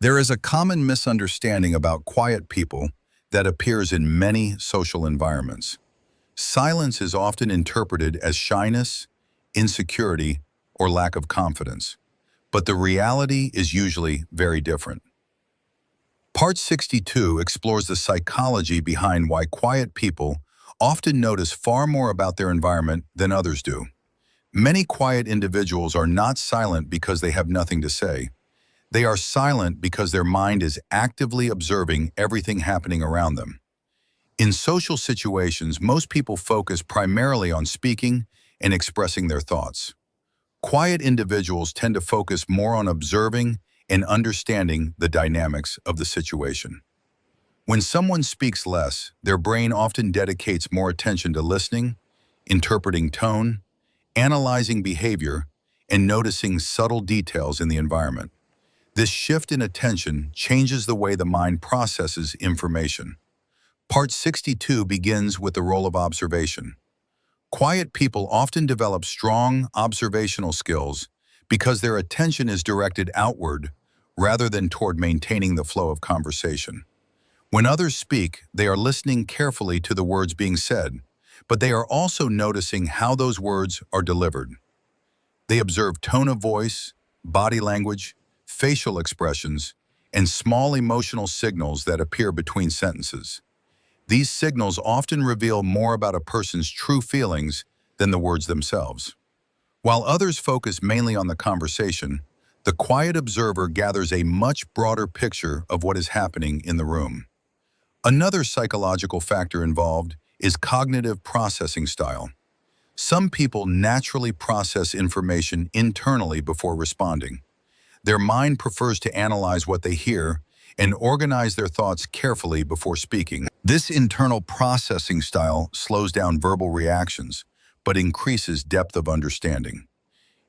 There is a common misunderstanding about quiet people that appears in many social environments. Silence is often interpreted as shyness, insecurity, or lack of confidence, but the reality is usually very different. Part 62 explores the psychology behind why quiet people often notice far more about their environment than others do. Many quiet individuals are not silent because they have nothing to say. They are silent because their mind is actively observing everything happening around them. In social situations, most people focus primarily on speaking and expressing their thoughts. Quiet individuals tend to focus more on observing and understanding the dynamics of the situation. When someone speaks less, their brain often dedicates more attention to listening, interpreting tone, analyzing behavior, and noticing subtle details in the environment. This shift in attention changes the way the mind processes information. Part 62 begins with the role of observation. Quiet people often develop strong observational skills because their attention is directed outward rather than toward maintaining the flow of conversation. When others speak, they are listening carefully to the words being said, but they are also noticing how those words are delivered. They observe tone of voice, body language, facial expressions, and small emotional signals that appear between sentences. These signals often reveal more about a person's true feelings than the words themselves. While others focus mainly on the conversation, the quiet observer gathers a much broader picture of what is happening in the room. Another psychological factor involved is cognitive processing style. Some people naturally process information internally before responding. Their mind prefers to analyze what they hear and organize their thoughts carefully before speaking. This internal processing style slows down verbal reactions, but increases depth of understanding.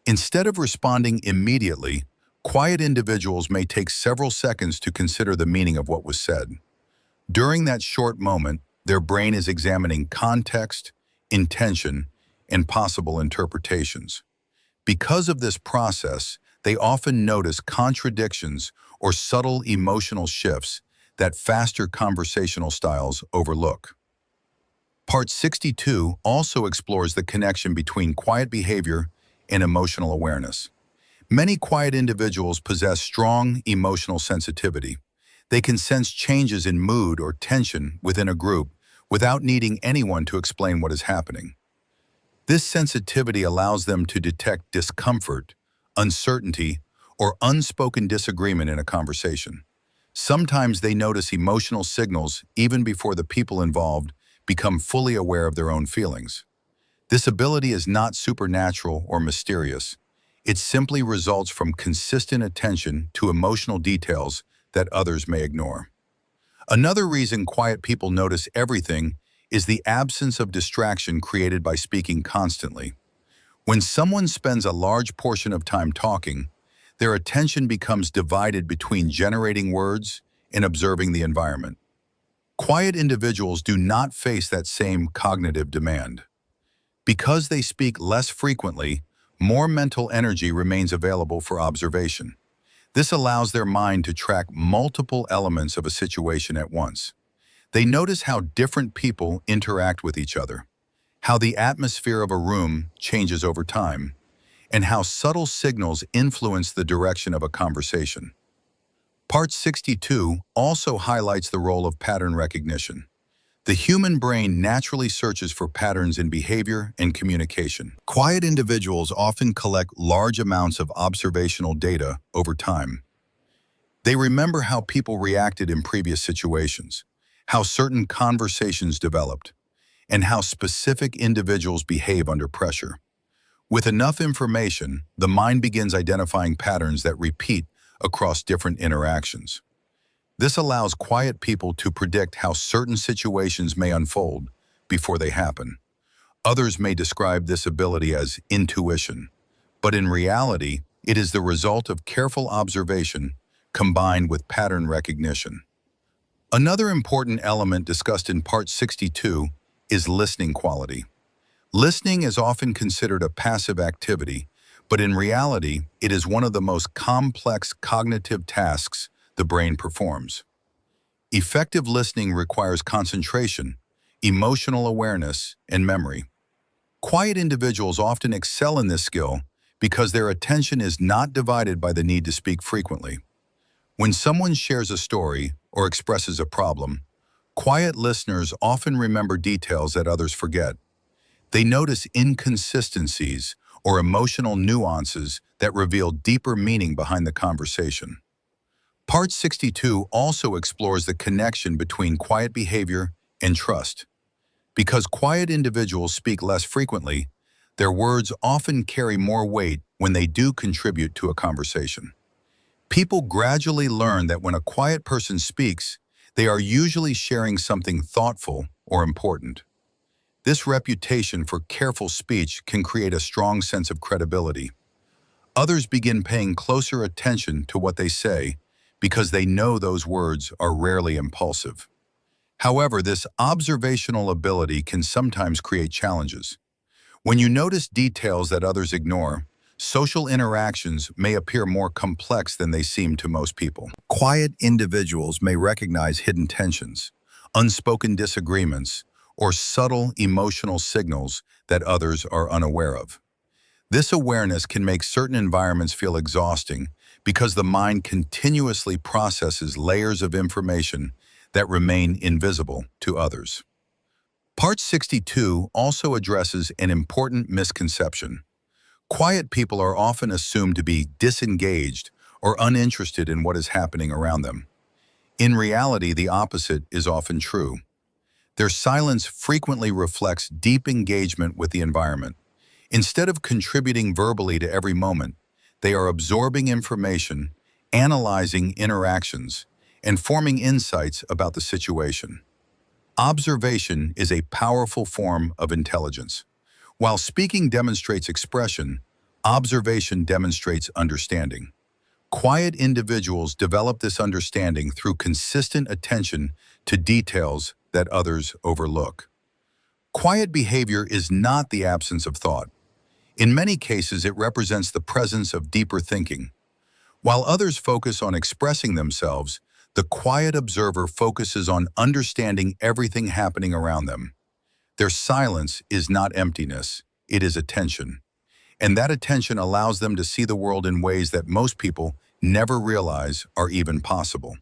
Instead of responding immediately, quiet individuals may take several seconds to consider the meaning of what was said. During that short moment, their brain is examining context, intention, and possible interpretations. Because of this process, they often notice contradictions or subtle emotional shifts that faster conversational styles overlook. Part 62 also explores the connection between quiet behavior and emotional awareness. Many quiet individuals possess strong emotional sensitivity. They can sense changes in mood or tension within a group without needing anyone to explain what is happening. This sensitivity allows them to detect discomfort, uncertainty, or unspoken disagreement in a conversation. Sometimes they notice emotional signals even before the people involved become fully aware of their own feelings. This ability is not supernatural or mysterious. It simply results from consistent attention to emotional details that others may ignore. Another reason quiet people notice everything is the absence of distraction created by speaking constantly. When someone spends a large portion of time talking, their attention becomes divided between generating words and observing the environment. Quiet individuals do not face that same cognitive demand. Because they speak less frequently, more mental energy remains available for observation. This allows their mind to track multiple elements of a situation at once. They notice how different people interact with each other, how the atmosphere of a room changes over time, and how subtle signals influence the direction of a conversation. Part 62 also highlights the role of pattern recognition. The human brain naturally searches for patterns in behavior and communication. Quiet individuals often collect large amounts of observational data over time. They remember how people reacted in previous situations, how certain conversations developed, and how specific individuals behave under pressure. With enough information, the mind begins identifying patterns that repeat across different interactions. This allows quiet people to predict how certain situations may unfold before they happen. Others may describe this ability as intuition, but in reality, it is the result of careful observation combined with pattern recognition. Another important element discussed in Part 62 is listening quality. Listening is often considered a passive activity, but in reality, it is one of the most complex cognitive tasks the brain performs. Effective listening requires concentration, emotional awareness, and memory. Quiet individuals often excel in this skill because their attention is not divided by the need to speak frequently. When someone shares a story or expresses a problem, quiet listeners often remember details that others forget. They notice inconsistencies or emotional nuances that reveal deeper meaning behind the conversation. Part 62 also explores the connection between quiet behavior and trust. Because quiet individuals speak less frequently, their words often carry more weight when they do contribute to a conversation. People gradually learn that when a quiet person speaks, they are usually sharing something thoughtful or important. This reputation for careful speech can create a strong sense of credibility. Others begin paying closer attention to what they say because they know those words are rarely impulsive. However, this observational ability can sometimes create challenges. When you notice details that others ignore, social interactions may appear more complex than they seem to most people. Quiet individuals may recognize hidden tensions, unspoken disagreements, or subtle emotional signals that others are unaware of. This awareness can make certain environments feel exhausting because the mind continuously processes layers of information that remain invisible to others. Part 62 also addresses an important misconception. Quiet people are often assumed to be disengaged or uninterested in what is happening around them. In reality, the opposite is often true. Their silence frequently reflects deep engagement with the environment. Instead of contributing verbally to every moment, they are absorbing information, analyzing interactions, and forming insights about the situation. Observation is a powerful form of intelligence. While speaking demonstrates expression, observation demonstrates understanding. Quiet individuals develop this understanding through consistent attention to details that others overlook. Quiet behavior is not the absence of thought. In many cases, it represents the presence of deeper thinking. While others focus on expressing themselves, the quiet observer focuses on understanding everything happening around them. Their silence is not emptiness, it is attention. And that attention allows them to see the world in ways that most people never realize are even possible.